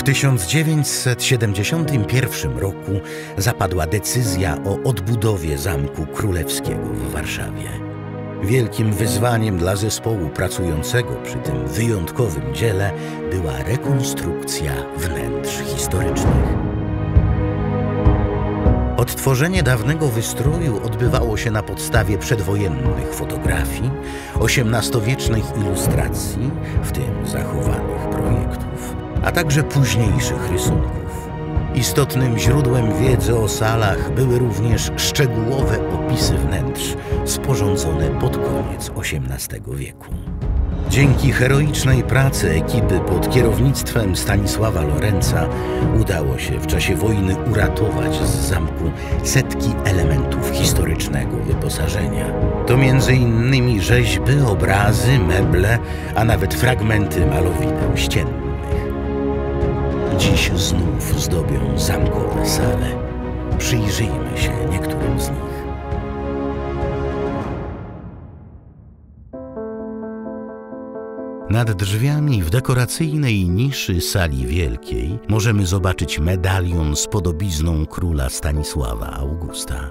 W 1971 roku zapadła decyzja o odbudowie Zamku Królewskiego w Warszawie. Wielkim wyzwaniem dla zespołu pracującego przy tym wyjątkowym dziele była rekonstrukcja wnętrz historycznych. Odtworzenie dawnego wystroju odbywało się na podstawie przedwojennych fotografii, XVIII-wiecznych ilustracji, w tym zachowanych projektów, a także późniejszych rysunków. Istotnym źródłem wiedzy o salach były również szczegółowe opisy wnętrz sporządzone pod koniec XVIII wieku. Dzięki heroicznej pracy ekipy pod kierownictwem Stanisława Lorenca udało się w czasie wojny uratować z zamku setki elementów historycznego wyposażenia. To m.in. rzeźby, obrazy, meble, a nawet fragmenty malowideł ściennych. Dziś znów zdobią zamkowe sale. Przyjrzyjmy się niektórym z nich. Nad drzwiami w dekoracyjnej niszy sali wielkiej możemy zobaczyć medalion z podobizną króla Stanisława Augusta.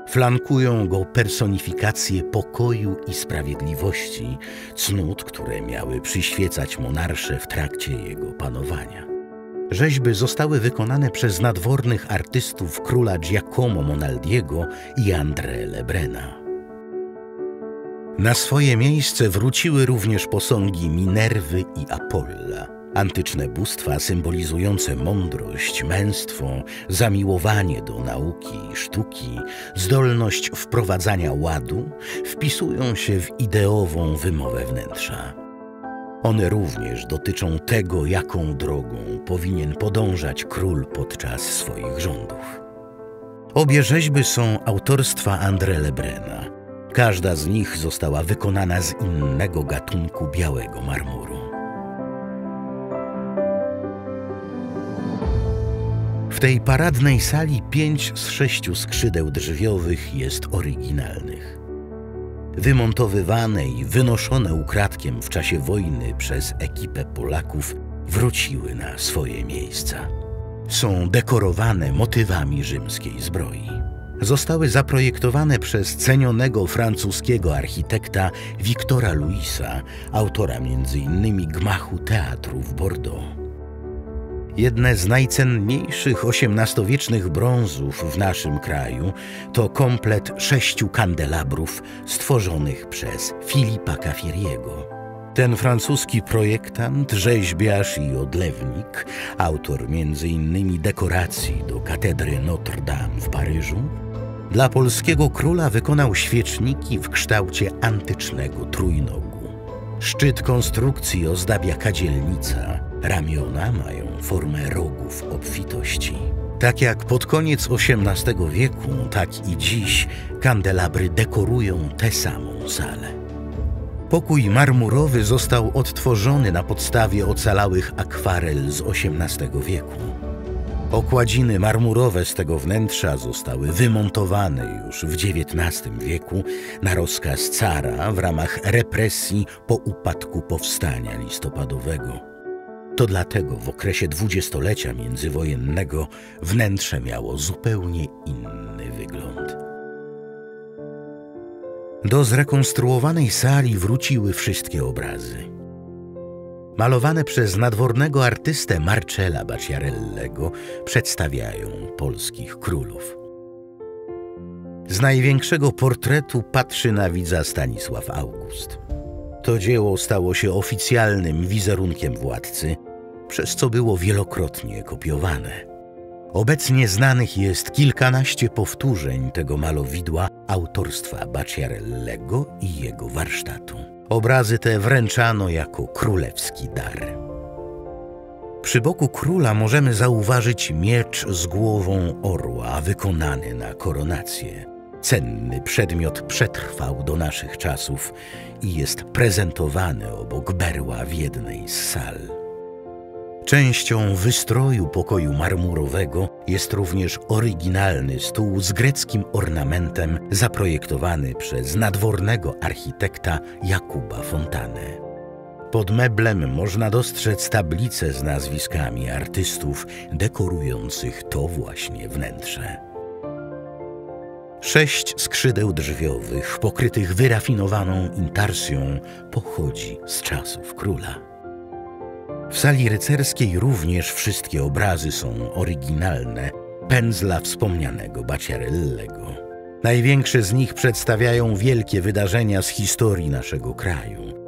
Flankują go personifikacje pokoju i sprawiedliwości, cnót, które miały przyświecać monarsze w trakcie jego panowania. Rzeźby zostały wykonane przez nadwornych artystów króla Giacomo Monaldiego i André Lebrena. Na swoje miejsce wróciły również posągi Minerwy i Apolla, antyczne bóstwa symbolizujące mądrość, męstwo, zamiłowanie do nauki i sztuki, zdolność wprowadzania ładu, wpisują się w ideową wymowę wnętrza. One również dotyczą tego, jaką drogą powinien podążać król podczas swoich rządów. Obie rzeźby są autorstwa André Lebrena. Każda z nich została wykonana z innego gatunku białego marmuru. W tej paradnej sali 5 z 6 skrzydeł drzwiowych jest oryginalnych. Wymontowywane i wynoszone ukradkiem w czasie wojny przez ekipę Polaków wróciły na swoje miejsca. Są dekorowane motywami rzymskiej zbroi. Zostały zaprojektowane przez cenionego francuskiego architekta Victora Louisa, autora m.in. gmachu teatru w Bordeaux. Jedne z najcenniejszych XVIII-wiecznych brązów w naszym kraju to komplet 6 kandelabrów stworzonych przez Philippa Caffieriego. Ten francuski projektant, rzeźbiarz i odlewnik, autor m.in. dekoracji do katedry Notre Dame w Paryżu, dla polskiego króla wykonał świeczniki w kształcie antycznego trójnogu. Szczyt konstrukcji ozdabia kadzielnica, ramiona mają formę rogów obfitości. Tak jak pod koniec XVIII wieku, tak i dziś kandelabry dekorują tę samą salę. Pokój marmurowy został odtworzony na podstawie ocalałych akwarel z XVIII wieku. Okładziny marmurowe z tego wnętrza zostały wymontowane już w XIX wieku na rozkaz cara w ramach represji po upadku powstania listopadowego. To dlatego w okresie dwudziestolecia międzywojennego wnętrze miało zupełnie inny wygląd. Do zrekonstruowanej sali wróciły wszystkie obrazy. Malowane przez nadwornego artystę Marcella Bacciarellego przedstawiają polskich królów. Z największego portretu patrzy na widza Stanisław August. To dzieło stało się oficjalnym wizerunkiem władcy, przez co było wielokrotnie kopiowane. Obecnie znanych jest kilkanaście powtórzeń tego malowidła autorstwa Bacciarellego i jego warsztatu. Obrazy te wręczano jako królewski dar. Przy boku króla możemy zauważyć miecz z głową orła wykonany na koronację. Cenny przedmiot przetrwał do naszych czasów i jest prezentowany obok berła w jednej z sal. Częścią wystroju pokoju marmurowego jest również oryginalny stół z greckim ornamentem zaprojektowany przez nadwornego architekta Jakuba Fontanę. Pod meblem można dostrzec tablice z nazwiskami artystów dekorujących to właśnie wnętrze. 6 skrzydeł drzwiowych, pokrytych wyrafinowaną intarsją, pochodzi z czasów króla. W sali rycerskiej również wszystkie obrazy są oryginalne, pędzla wspomnianego Bacciarellego. Największe z nich przedstawiają wielkie wydarzenia z historii naszego kraju.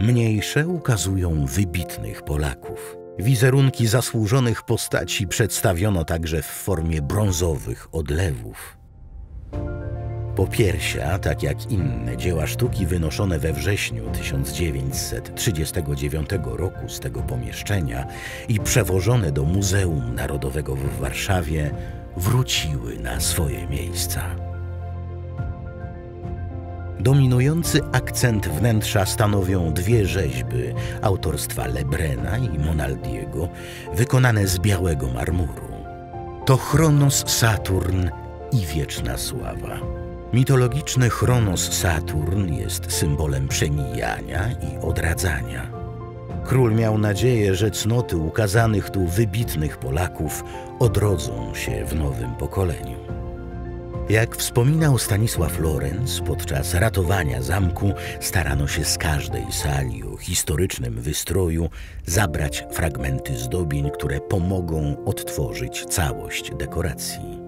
Mniejsze ukazują wybitnych Polaków. Wizerunki zasłużonych postaci przedstawiono także w formie brązowych odlewów. Popiersia, tak jak inne dzieła sztuki wynoszone we wrześniu 1939 roku z tego pomieszczenia i przewożone do Muzeum Narodowego w Warszawie, wróciły na swoje miejsca. Dominujący akcent wnętrza stanowią 2 rzeźby autorstwa Lebrena i Monaldiego, wykonane z białego marmuru. To Chronos Saturn i wieczna sława. Mitologiczny Chronos Saturn jest symbolem przemijania i odradzania. Król miał nadzieję, że cnoty ukazanych tu wybitnych Polaków odrodzą się w nowym pokoleniu. Jak wspominał Stanisław Lorenz, podczas ratowania zamku starano się z każdej sali o historycznym wystroju zabrać fragmenty zdobień, które pomogą odtworzyć całość dekoracji.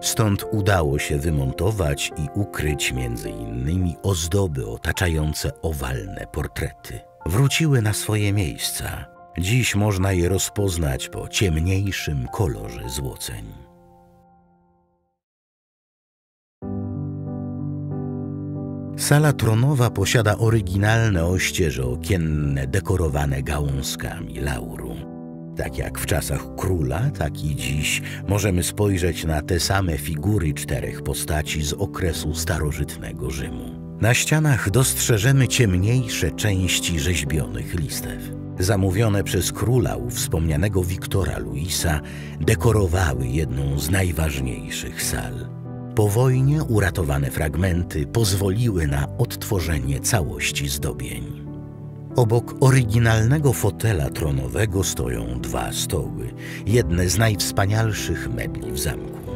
Stąd udało się wymontować i ukryć m.in. ozdoby otaczające owalne portrety. Wróciły na swoje miejsca. Dziś można je rozpoznać po ciemniejszym kolorze złoceń. Sala tronowa posiada oryginalne ościeże okienne dekorowane gałązkami lauru. Tak jak w czasach króla, tak i dziś możemy spojrzeć na te same figury 4 postaci z okresu starożytnego Rzymu. Na ścianach dostrzeżemy ciemniejsze części rzeźbionych listew. Zamówione przez króla u wspomnianego Wiktora Luisa, dekorowały jedną z najważniejszych sal. Po wojnie uratowane fragmenty pozwoliły na odtworzenie całości zdobień. Obok oryginalnego fotela tronowego stoją 2 stoły, jedne z najwspanialszych mebli w zamku.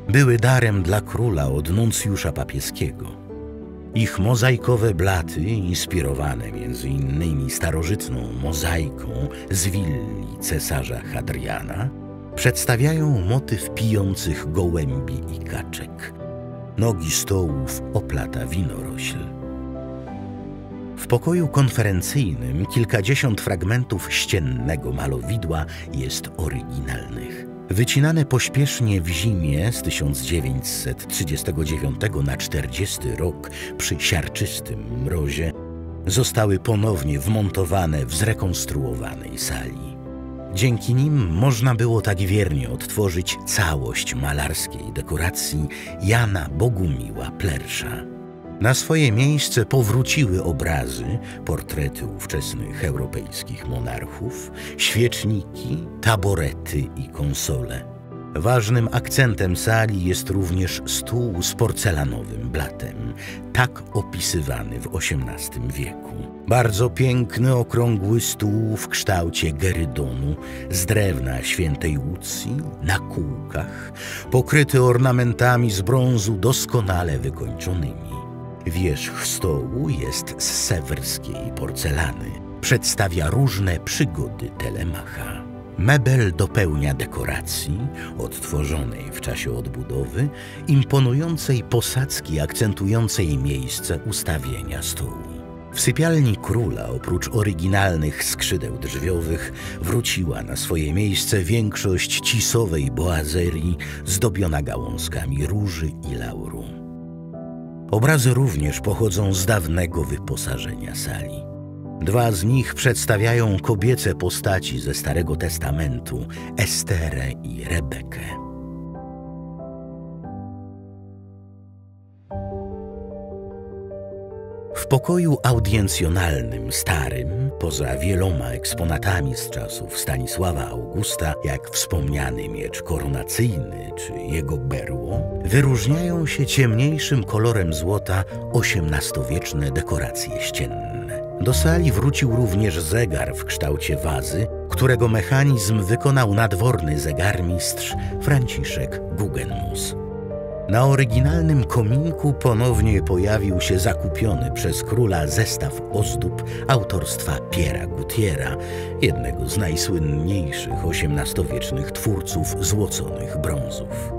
Były darem dla króla od nuncjusza papieskiego. Ich mozaikowe blaty, inspirowane m.in. starożytną mozaiką z willi cesarza Hadriana, przedstawiają motyw pijących gołębi i kaczek. Nogi stołów oplata winorośl. W pokoju konferencyjnym kilkadziesiąt fragmentów ściennego malowidła jest oryginalnych. Wycinane pośpiesznie w zimie z 1939 na 40 rok przy siarczystym mrozie zostały ponownie wmontowane w zrekonstruowanej sali. Dzięki nim można było tak wiernie odtworzyć całość malarskiej dekoracji Jana Bogumiła Plersza. Na swoje miejsce powróciły obrazy, portrety ówczesnych europejskich monarchów, świeczniki, taborety i konsole. Ważnym akcentem sali jest również stół z porcelanowym blatem, tak opisywany w XVIII wieku. Bardzo piękny, okrągły stół w kształcie gerydonu z drewna świętej Łucji, na kółkach, pokryty ornamentami z brązu doskonale wykończonymi. Wierzch stołu jest z sewerskiej porcelany. Przedstawia różne przygody Telemacha. Mebel dopełnia dekoracji, odtworzonej w czasie odbudowy, imponującej posadzki akcentującej miejsce ustawienia stołu. W sypialni króla, oprócz oryginalnych skrzydeł drzwiowych, wróciła na swoje miejsce większość cisowej boazerii zdobiona gałązkami róży i lauru. Obrazy również pochodzą z dawnego wyposażenia sali. 2 z nich przedstawiają kobiece postaci ze Starego Testamentu, Esterę i Rebekę. W pokoju audiencjonalnym starym, poza wieloma eksponatami z czasów Stanisława Augusta, jak wspomniany miecz koronacyjny czy jego berło, wyróżniają się ciemniejszym kolorem złota XVIII-wieczne dekoracje ścienne. Do sali wrócił również zegar w kształcie wazy, którego mechanizm wykonał nadworny zegarmistrz Franciszek Guggenmus. Na oryginalnym kominku ponownie pojawił się zakupiony przez króla zestaw ozdób autorstwa Pierre'a Gautiera, jednego z najsłynniejszych XVIII-wiecznych twórców złoconych brązów.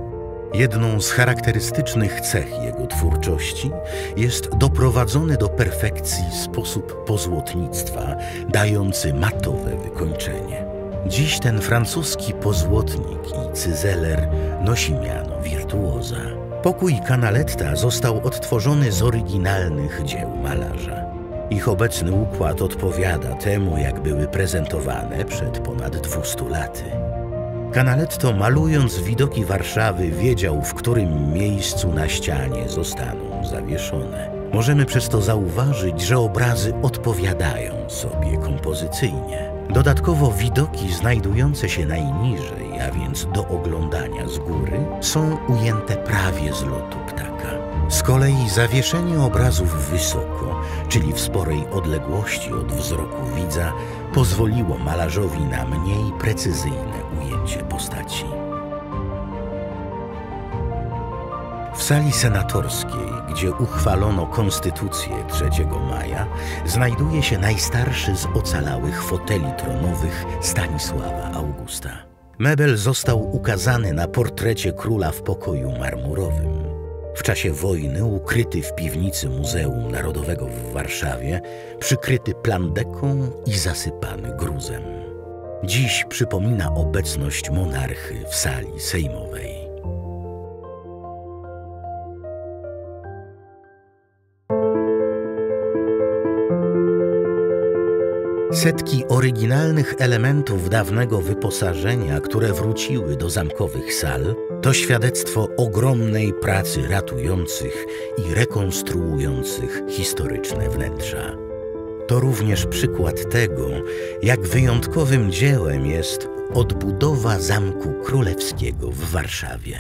Jedną z charakterystycznych cech jego twórczości jest doprowadzony do perfekcji sposób pozłotnictwa, dający matowe wykończenie. Dziś ten francuski pozłotnik i cyzeler nosi miano wirtuoza. Pokój Canaletta został odtworzony z oryginalnych dzieł malarza. Ich obecny układ odpowiada temu, jak były prezentowane przed ponad 200 laty. Canaletto, malując widoki Warszawy, wiedział, w którym miejscu na ścianie zostaną zawieszone. Możemy przez to zauważyć, że obrazy odpowiadają sobie kompozycyjnie. Dodatkowo widoki znajdujące się najniżej, a więc do oglądania z góry, są ujęte prawie z lotu ptaka. Z kolei zawieszenie obrazów wysoko, czyli w sporej odległości od wzroku widza, pozwoliło malarzowi na mniej precyzyjne ujęcie postaci. W sali senatorskiej, gdzie uchwalono konstytucję 3 maja, znajduje się najstarszy z ocalałych foteli tronowych Stanisława Augusta. Mebel został ukazany na portrecie króla w pokoju marmurowym. W czasie wojny ukryty w piwnicy Muzeum Narodowego w Warszawie, przykryty plandeką i zasypany gruzem. Dziś przypomina obecność monarchy w sali sejmowej. Setki oryginalnych elementów dawnego wyposażenia, które wróciły do zamkowych sal, to świadectwo ogromnej pracy ratujących i rekonstruujących historyczne wnętrza. To również przykład tego, jak wyjątkowym dziełem jest odbudowa Zamku Królewskiego w Warszawie.